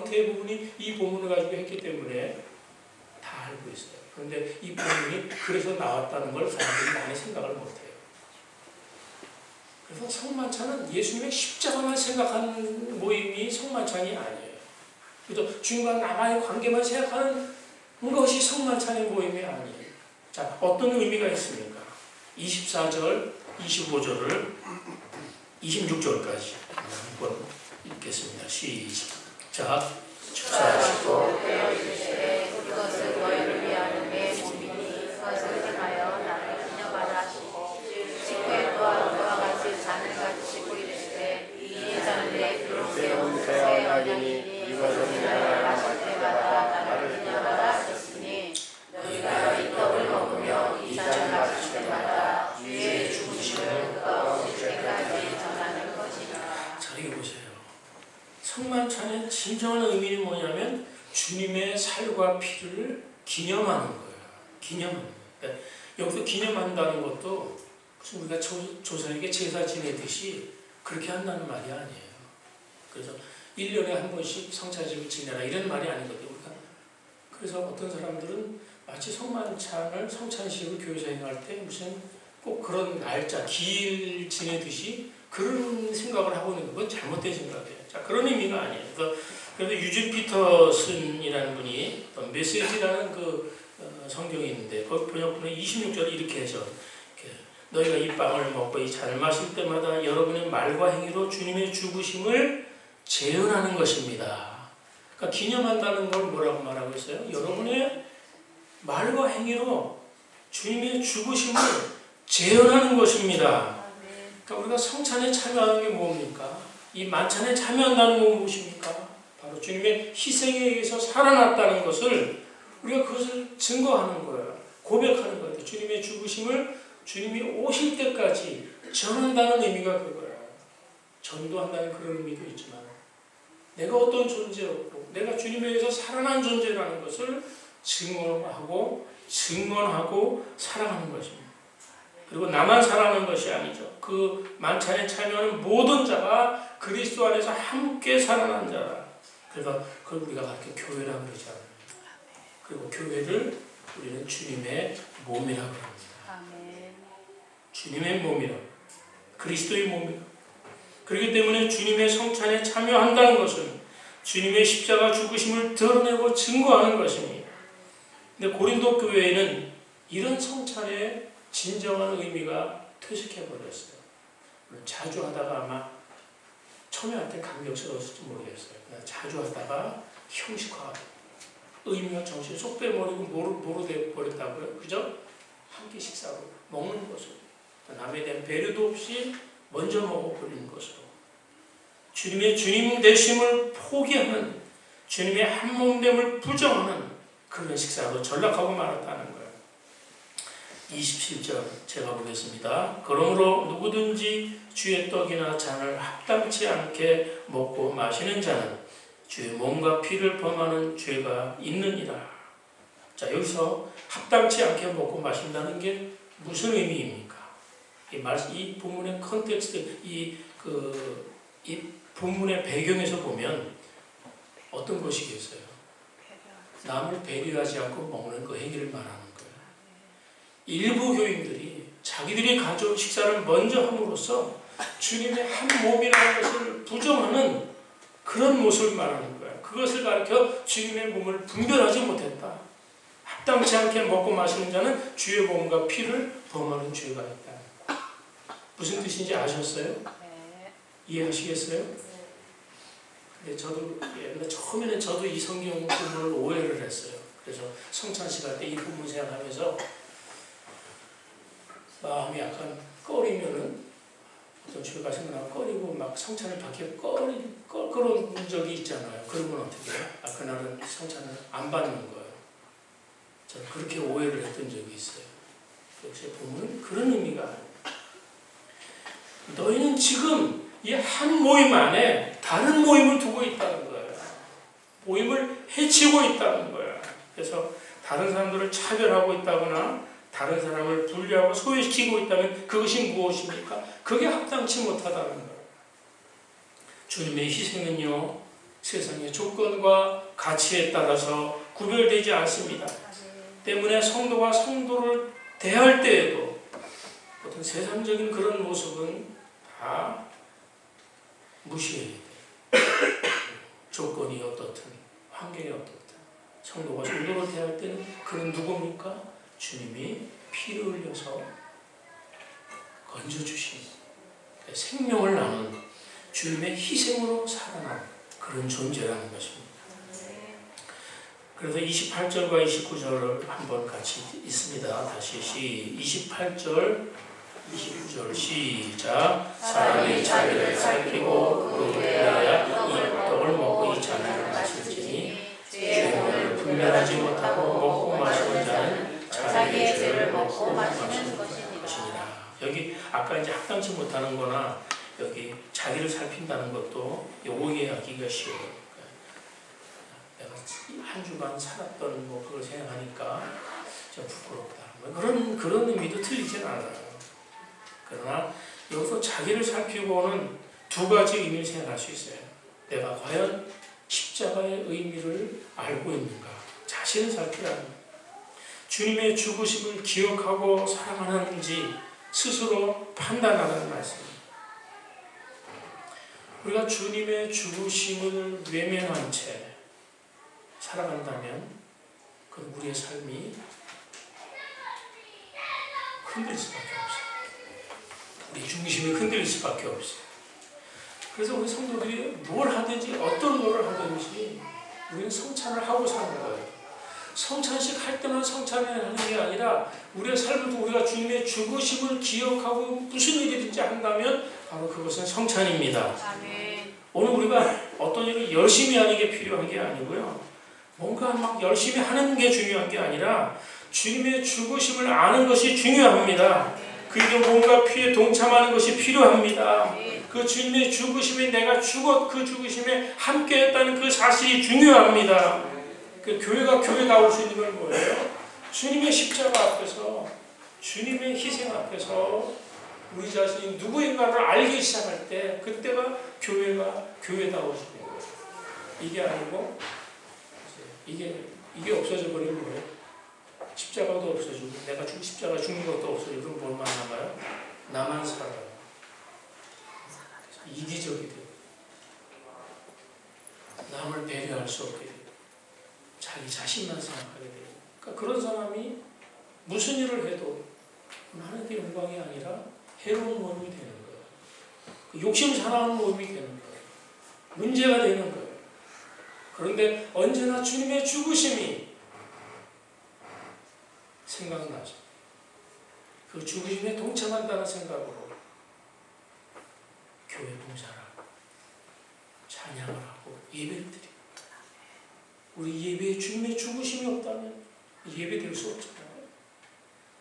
거의 대부분이 이 본문을 가지고 했기 때문에 다 알고 있어요. 그런데 이 본문이 그래서 나왔다는 걸 사람들이 많이 생각을 못해요. 그래서 성만찬은 예수님의 십자가만 생각하는 모임이 성만찬이 아니에요. 그래서 주님과 나와의 관계만 생각하는 것이 성만찬의 모임이 아니에요. 자, 어떤 의미가 있습니까? 24절, 25절을 26절까지 한번 읽겠습니다. 시작. 축사하시고 되어주시되 그것을 너희를 위하는 내 몸이니 그것을 행하여 나를 기념하라 하시고 직후에 또한 그와 같이 잔을 가지시고 이르시되 이 잔은 내 피로 세운 새 언약이니 이것을 인하여 마실 때마다 나를 기념하라 하셨으니 너희가 이 떡을 먹으며 이 잔을 마실 때마다 주의 죽으심을 그가 오실 때까지 전하는 것이니라. 자, 이거 보세요. 성만찬의 진정한 의미는 뭐냐면 주님의 살과 피를 기념하는 거예요. 기념하는 거예요. 그러니까 여기서 기념한다는 것도 무슨 우리가 조상에게 제사 지내듯이 그렇게 한다는 말이 아니에요. 그래서 1년에 한 번씩 성찬식을 지내라 이런 말이 아니거든요. 우리가 그래서 어떤 사람들은 마치 성찬식을 교회에서 행할 때 무슨 꼭 그런 날짜, 기일 지내듯이 그런 생각을 하고 있는 건 잘못된 생각이에요. 자, 그런 의미가 아니에요. 그래서 유진 피터슨이라는 분이 메시지라는 성경이 있는데 거기 번역본에 26절에 이렇게 해서 너희가 이 빵을 먹고 이 잔을 마실 때마다 여러분의 말과 행위로 주님의 죽으심을 재현하는 것입니다. 그러니까 기념한다는 걸 뭐라고 말하고 있어요? 여러분의 말과 행위로 주님의 죽으심을 재현하는 것입니다. 그러니까 우리가 성찬에 참여하는 게 뭡니까? 이 만찬에 참여한다는 건 무엇입니까? 바로 주님의 희생에 의해서 살아났다는 것을 우리가 그것을 증거하는 거예요. 고백하는 거예요. 주님의 죽으심을 주님이 오실 때까지 전한다는 의미가 그거예요. 전도한다는 그런 의미도 있지만 내가 어떤 존재였고 내가 주님에 의해서 살아난 존재라는 것을 증언하고 살아가는 것입니다. 그리고 나만 살아가는 것이 아니죠. 그 만찬에 참여하는 모든 자가 그리스도 안에서 함께 살아난 자라. 그래서 그걸 우리가 가르쳐 교회라고 그러잖아요. 그리고 교회를 우리는 주님의 몸이라고 합니다. 주님의 몸이라고. 그리스도의 몸이라고. 그렇기 때문에 주님의 성찬에 참여한다는 것은 주님의 십자가 죽으심을 드러내고 증거하는 것입니다. 근데 고린도 교회에는 이런 성찬의 진정한 의미가 퇴색해버렸어요. 자주 하다가 아마 처음에 때 감격스러웠을지 모르겠어요. 그냥 자주 하다가 형식화, 의미와 정신이 쏙 빼버리고 뭐로 돼버렸다고요? 그죠? 한 끼 식사로 먹는 것으로 남에 대한 배려도 없이 먼저 먹어버리는 것으로 주님의 주님 되심을 포기하는 주님의 한몸됨을 부정하는 그런 식사로 전락하고 말았다는 거예요. 27절 제가 보겠습니다. 그러므로 누구든지 주의 떡이나 잔을 합당치 않게 먹고 마시는 자는 주의 몸과 피를 범하는 죄가 있느니라. 자, 여기서 합당치 않게 먹고 마신다는 게 무슨 의미입니까? 이 본문의 컨텍스트, 이 본문의 배경에서 보면 어떤 것이겠어요? 남을 배려하지 않고 먹는 그 행위를 말하는 거예요. 일부 교인들이 자기들이 가져온 식사를 먼저 함으로써 주님의 한 몸이라는 것을 부정하는 그런 모습을 말하는 거예요. 그것을 가르쳐 주님의 몸을 분별하지 못했다. 합당치 않게 먹고 마시는 자는 주의 몸과 피를 범하는 죄가 있다. 무슨 뜻인지 아셨어요? 이해하시겠어요? 근데 저도 처음에는 저도 이 성경 부분을 오해를 했어요. 그래서 성찬식 할 때 이 부분 생각하면서 마음이 약간 꺼리면은 어떤 죄가 생각나고 꺼리고 막 성찬을 받기에 꺼린 적이 있잖아요. 그러면 어떻게 해요? 그날은 성찬을 안 받는 거예요. 저는 그렇게 오해를 했던 적이 있어요. 역시 본문은 그런 의미가 아니에요. 너희는 지금 이 한 모임 안에 다른 모임을 두고 있다는 거예요. 모임을 해치고 있다는 거예요. 그래서 다른 사람들을 차별하고 있다거나 다른 사람을 분리하고 소외시키고 있다면 그것이 무엇입니까? 그게 합당치 못하다는 거예요. 주님의 희생은요, 세상의 조건과 가치에 따라서 구별되지 않습니다. 때문에 성도가 성도를 대할 때에도 어떤 세상적인 그런 모습은 다 무시해야 돼요. 조건이 어떻든 환경이 어떻든 성도가 성도를 대할 때는 그는 누굽니까? 주님이 피를 흘려서 건져주신 생명을 나눈 주님의 희생으로 살아난 그런 존재라는 것입니다. 그래서 28절과 29절을 한번 같이 있습니다. 다시 28절, 29절 시작. 사람이 자기를 살피고 그 후에야 이 떡을 먹고 이 잔을 마실지니 주의 오늘 분별하지 못하고 먹고 마시는 자는 자기의 죄를 먹고 마시는 것이니라. 여기 아까 이제 합당치 못하는 거나 여기 자기를 살핀다는 것도 오해하기가 쉬워요. 내가 한 주간 살았던 뭐 그걸 생각하니까 좀 부끄럽다. 그런 의미도 틀리진 않아요. 그러나 여기서 자기를 살피고는 두 가지 의미를 생각할 수 있어요. 내가 과연 십자가의 의미를 알고 있는가? 자신을 살피라는 거예요. 주님의 죽으심을 기억하고 사랑하는지 스스로 판단하는 말씀입니다. 우리가 주님의 죽으심을 외면한 채 살아간다면 그건 우리의 삶이 흔들릴 수밖에 없어요. 우리 중심이 흔들릴 수밖에 없어요. 그래서 우리 성도들이 뭘 하든지 어떤 거를 하든지 우리는 성찬을 하고 사는 거예요. 성찬식 할 때만 성찬을 하는 게 아니라 우리의 삶을 우리가 주님의 죽으심을 기억하고 무슨 일이든지 한다면 바로 그것은 성찬입니다. 아멘. 오늘 우리가 어떤 일을 열심히 하는 게 필요한 게 아니고요. 뭔가 막 열심히 하는 게 중요한 게 아니라 주님의 죽으심을 아는 것이 중요합니다. 그리고 뭔가 피에 동참하는 것이 필요합니다. 그 주님의 죽으심에 내가 그 죽으심에 함께했다는 그 사실이 중요합니다. 그 교회가 올 수 있는 건 뭐예요? 주님의 십자가 앞에서 주님의 희생 앞에서 우리 자신이 누구인가를 알기 시작할 때 그때가 교회다워지는 거예요. 이게 아니고 이게 없어져 버리는 거예요. 십자가도 없어지고 내가 십자가 죽는 것도 없어지고 그럼 뭘만 남아요? 나만 살아요. 이기적이 돼요. 남을 배려할 수 없게 돼요. 자기 자신만 생각하게 돼요. 그러니까 그런 사람이 무슨 일을 해도 하나님의 영광이 아니라 해로운 몸이 되는 거예요. 욕심 사나운 몸이 되는 거예요. 문제가 되는 거예요. 그런데 언제나 주님의 죽으심이 생각나죠. 그 죽으심에 동참한다는 생각으로 교회 봉사를 하고 찬양을 하고 예배를 드리고 우리 예배에 주님의 죽으심이 없다면 예배 될 수 없잖아요.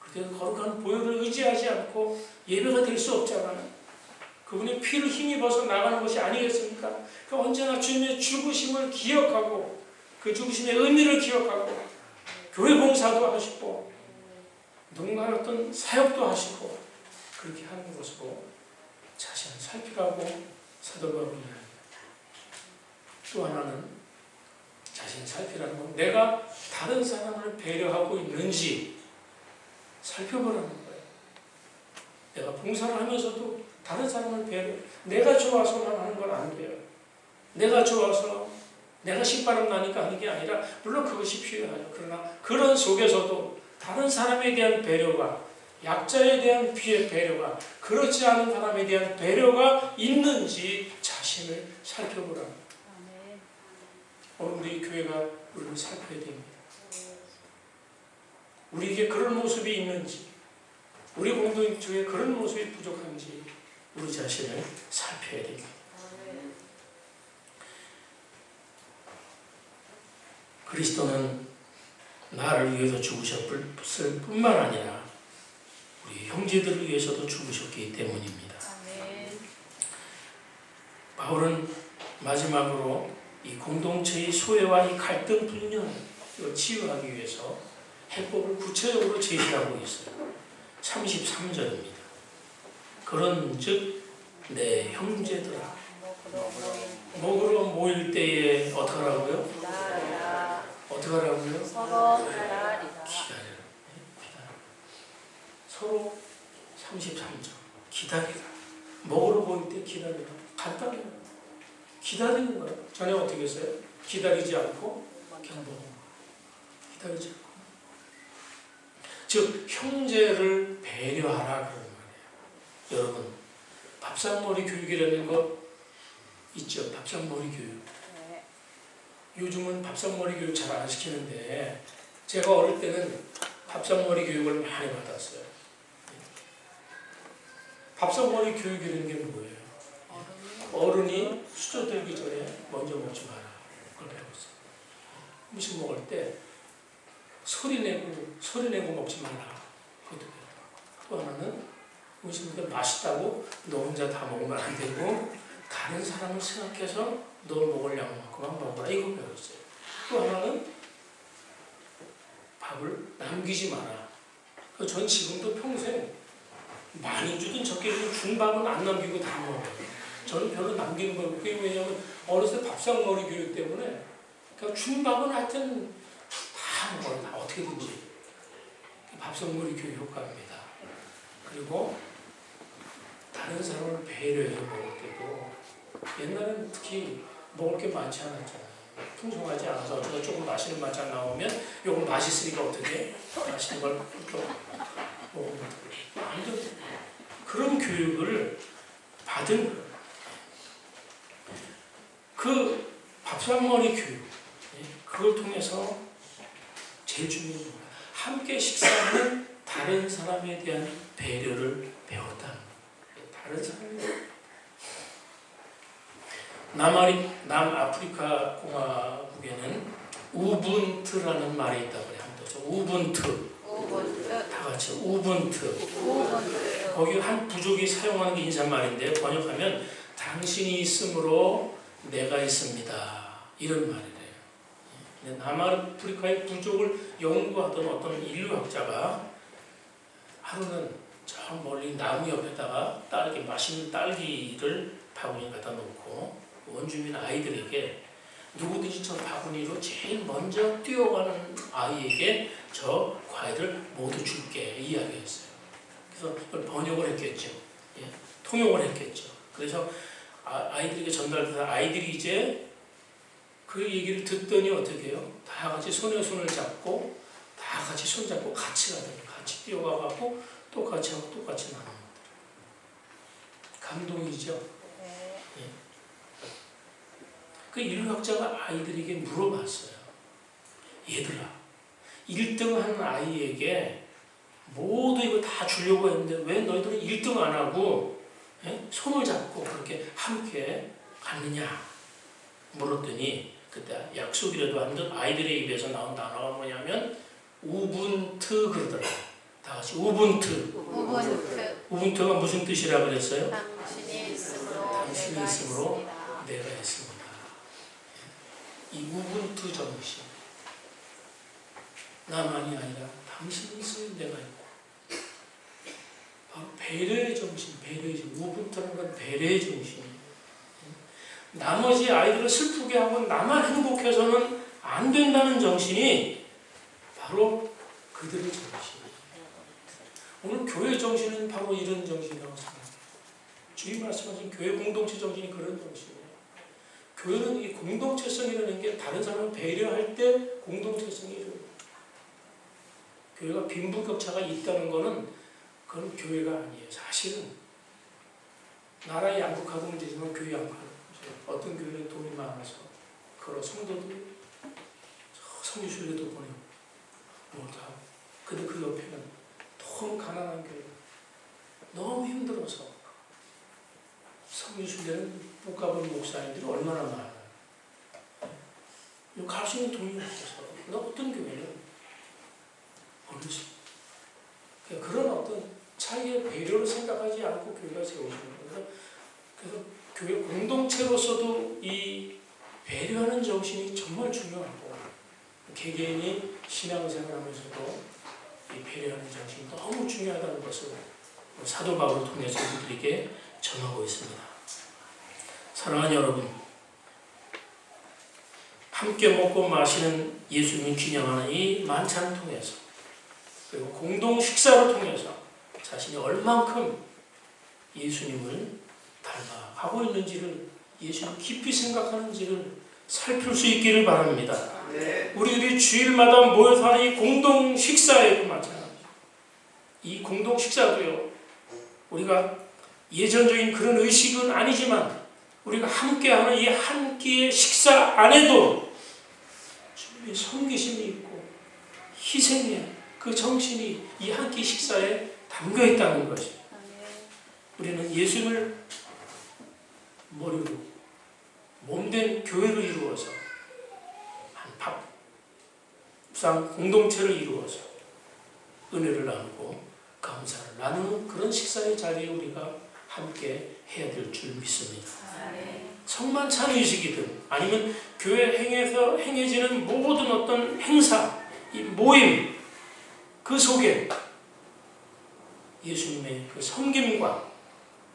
그래서 거룩한 보혈을 의지하지 않고 예배가 될 수 없잖아요. 그분의 피를 힘입어서 나가는 것이 아니겠습니까? 그러니까 언제나 주님의 죽으심을 기억하고 그 죽으심의 의미를 기억하고 교회 봉사도 하시고 누군가 어떤 사역도 하시고 그렇게 하는 것으로 자신을 살피라고 사도가 이야기합니다. 또 하나는 자신을 살피라는 건 내가 다른 사람을 배려하고 있는지 살펴보라는 거예요. 내가 봉사를 하면서도 다른 사람을 배려, 내가 좋아서만 하는 건 안 돼요. 내가 좋아서 내가 신바람 나니까 하는 게 아니라 물론 그것이 필요하죠. 그러나 그런 속에서도 다른 사람에 대한 배려가 약자에 대한 배려가 그렇지 않은 사람에 대한 배려가 있는지 자신을 살펴보라는 거예요. 오늘 우리 교회가 우리를 살펴야 됩니다. 우리에게 그런 모습이 있는지 우리 공동체에 그런 모습이 부족한지 우리 자신을 살펴야 됩니다. 그리스도는 나를 위해서 죽으셨을 뿐만 아니라 우리 형제들을 위해서도 죽으셨기 때문입니다. 바울은 마지막으로 이 공동체의 소외와 이 갈등 분열을 치유하기 위해서 해법을 구체적으로 제시하고 있어요. 33절입니다. 그런즉 내 형제들아 먹으러 모일 때에 어떻게 하라고요? 기다리라. 어떻게 하라고요? 서로 기다리라. 기다려. 서로 33절. 기다리라. 먹으러 모일 때 기다리라. 간단해요. 기다리는 거예요. 전에 어떻게 했어요? 기다리지 않고 그냥 먹는 거예요. 기다리지 않고. 즉 형제를 배려하라 그런 말이에요. 여러분 밥상머리 교육이라는 거 있죠. 밥상머리 교육. 네. 요즘은 밥상머리 교육 잘 안 시키는데 제가 어릴 때는 밥상머리 교육을 많이 받았어요. 밥상머리 교육이라는 게 뭐예요? 어른이 수저 들기 전에 먼저 먹지 마라. 그걸 배웠어요. 음식 먹을 때 소리 내고 먹지 마라. 그것도 배웠어요. 또 하나는 음식 먹을 때 맛있다고 너 혼자 다 먹으면 안 되고 다른 사람을 생각해서 너 먹을 양만큼만 먹어라. 이거 배웠어요. 또 하나는 밥을 남기지 마라. 전 지금도 평생 많이 주든 적게 주든 준 밥은 안 남기고 다 먹어요. 저는 별로 남기는 거 없고, 그게 왜냐면 어렸을 때 밥상머리 교육 때문에 그러니까 준 밥은 하여튼 다 먹어요. 다 어떻게든지. 밥상머리 교육 효과입니다. 그리고 다른 사람을 배려해서 먹을 때도 옛날에는 특히 먹을 게 많지 않았잖아요. 풍성하지 않아서 어쩌다 조금 맛있는 반찬 나오면 요거 맛있으니까 어떻게 맛있는 걸 먹으면 안 돼. 그런 교육을 받은 거예요. 그 밥상머리 교육, 그걸 통해서 제일 중요한 건 함께 식사하는 다른 사람에 대한 배려를 배웠다는 거예요. 다른 사람이 남아프리카 공화국에는 우분투라는 말이 있다고 그래요. 한번 더. 우분투. 다 같이 우분투. 거기 한 부족이 사용하는 게 인사말인데 번역하면 당신이 있으므로 내가 있습니다. 이런 말이래요. 남아프리카의 부족을 연구하던 어떤 인류학자가 하루는 저 멀리 나무 옆에다가 맛있는 딸기를 바구니에 갖다 놓고 원주민 아이들에게 누구든지 저 바구니로 제일 먼저 뛰어가는 아이에게 저 과일을 모두 줄게 이야기했어요. 그래서 이걸 번역을 했겠죠. 통용을 했겠죠. 그래서 아이들에게 전달돼서 아이들이 이제 그 얘기를 듣더니 어떻게 해요? 다 같이 손에 손을 잡고 다 같이 손잡고 같이 가요. 같이 뛰어가고 똑같이 하고 똑같이 나누는 것들. 감동이죠. 그 인류학자가 아이들에게 물어봤어요. 얘들아, 1등 하는 아이에게 모두 이거 다 주려고 했는데 왜 너희들은 1등 안 하고 손을 잡고 그렇게 함께 갔느냐 물었더니 그때 약속이라도 한 듯 아이들의 입에서 나온 단어가 뭐냐면 우분투 그러더라고요. 다 같이 우분투. 우분투가 무슨 뜻이라고 그랬어요? 당신이 있으므로 내가 있습니다. 이 우분투 정신. 나만이 아니라 당신이 있으면 내가 있고. 바로 배려의 정신, 우분투는 건 배려의 정신이에요. 나머지 아이들을 슬프게 하고 나만 행복해서는 안 된다는 정신이 바로 그들의 정신이에요. 오늘 교회 정신은 바로 이런 정신이라고 생각해요. 주님 말씀하신 교회 공동체 정신이 그런 정신이에요. 교회는 이 공동체성이라는 게 다른 사람을 배려할 때 공동체성이 이루어져요. 교회가 빈부격차가 있다는 것은 그건 교회가 아니에요. 사실은 나라의 양극화도 문제지만 교회 양극화. 어떤 교회는 돈이 많아서 그런 성도들이 성유순례도 보내고 뭐도 하고 근데 그 옆에는 너무 가난한 교회 너무 힘들어서 성유순례는 못 가본 목사님들이 얼마나 많아요. 갈 수 있는 돈이 없어서 근데 어떤 교회는 어느 그런 어떤 차이의 배려를 생각하지 않고 교회가 세우시는 거예요. 그래서 교회 공동체로서도 이 배려하는 정신이 정말 중요하고 개개인이 신앙생활하면서도 이 배려하는 정신이 너무 중요하다는 것을 사도 바울을 통해서 우리들에게 전하고 있습니다. 사랑하는 여러분, 함께 먹고 마시는 예수님을 기념하는 이 만찬을 통해서 그리고 공동 식사를 통해서 자신이 얼만큼 예수님을 닮아가고 있는지를 예수님 깊이 생각하는지를 살필 수 있기를 바랍니다. 우리들이 주일마다 모여서 하는 이 공동 식사에도 마찬가지입니다. 이 공동 식사도요, 우리가 예전적인 그런 의식은 아니지만 우리가 함께하는 이 한 끼의 식사 안에도 주님의 섬기심이 있고 희생의 그 정신이 이 한 끼 식사에 담겨 있다는 것입니다. 우리는 예수님을 머리로 몸된 교회를 이루어서 한 밥상 공동체를 이루어서 은혜를 나누고 감사를 나누는 그런 식사의 자리에 우리가 함께 해야 될 줄 믿습니다. 성만찬 의식이든 아니면 교회 행에서 행해지는 모든 어떤 행사, 이 모임 그 속에 예수님의 그 섬김과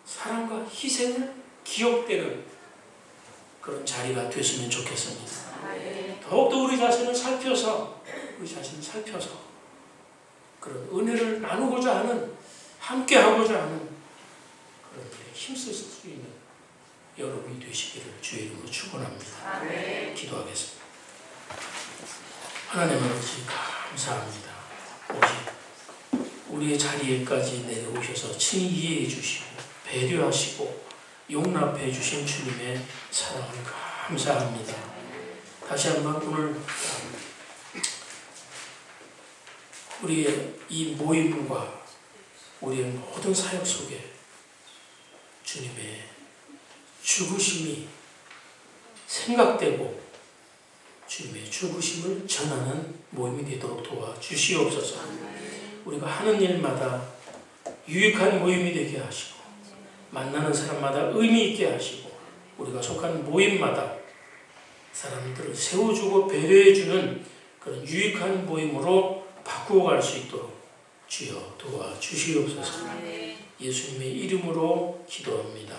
사랑과 희생을 기억되는 그런 자리가 됐으면 좋겠습니다. 더욱더 우리 자신을 살펴서 그런 은혜를 나누고자 하는, 함께 하고자 하는 그런 일에 힘쓸 수 있는 여러분이 되시기를 주의 이름으로 축원합니다. 기도하겠습니다. 하나님 아버지 감사합니다. 오직 우리의 자리에까지 내려오셔서 친히 이해해 주시고 배려하시고 용납해 주신 주님의 사랑을 감사합니다. 다시 한번 오늘 우리의 이 모임과 우리의 모든 사역 속에 주님의 죽으심이 생각되고 주님의 죽으심을 전하는 모임이 되도록 도와주시옵소서. 우리가 하는 일마다 유익한 모임이 되게 하시고 만나는 사람마다 의미 있게 하시고 우리가 속한 모임마다 사람들을 세워주고 배려해주는 그런 유익한 모임으로 바꾸어 갈 수 있도록 주여 도와주시옵소서. 예수님의 이름으로 기도합니다.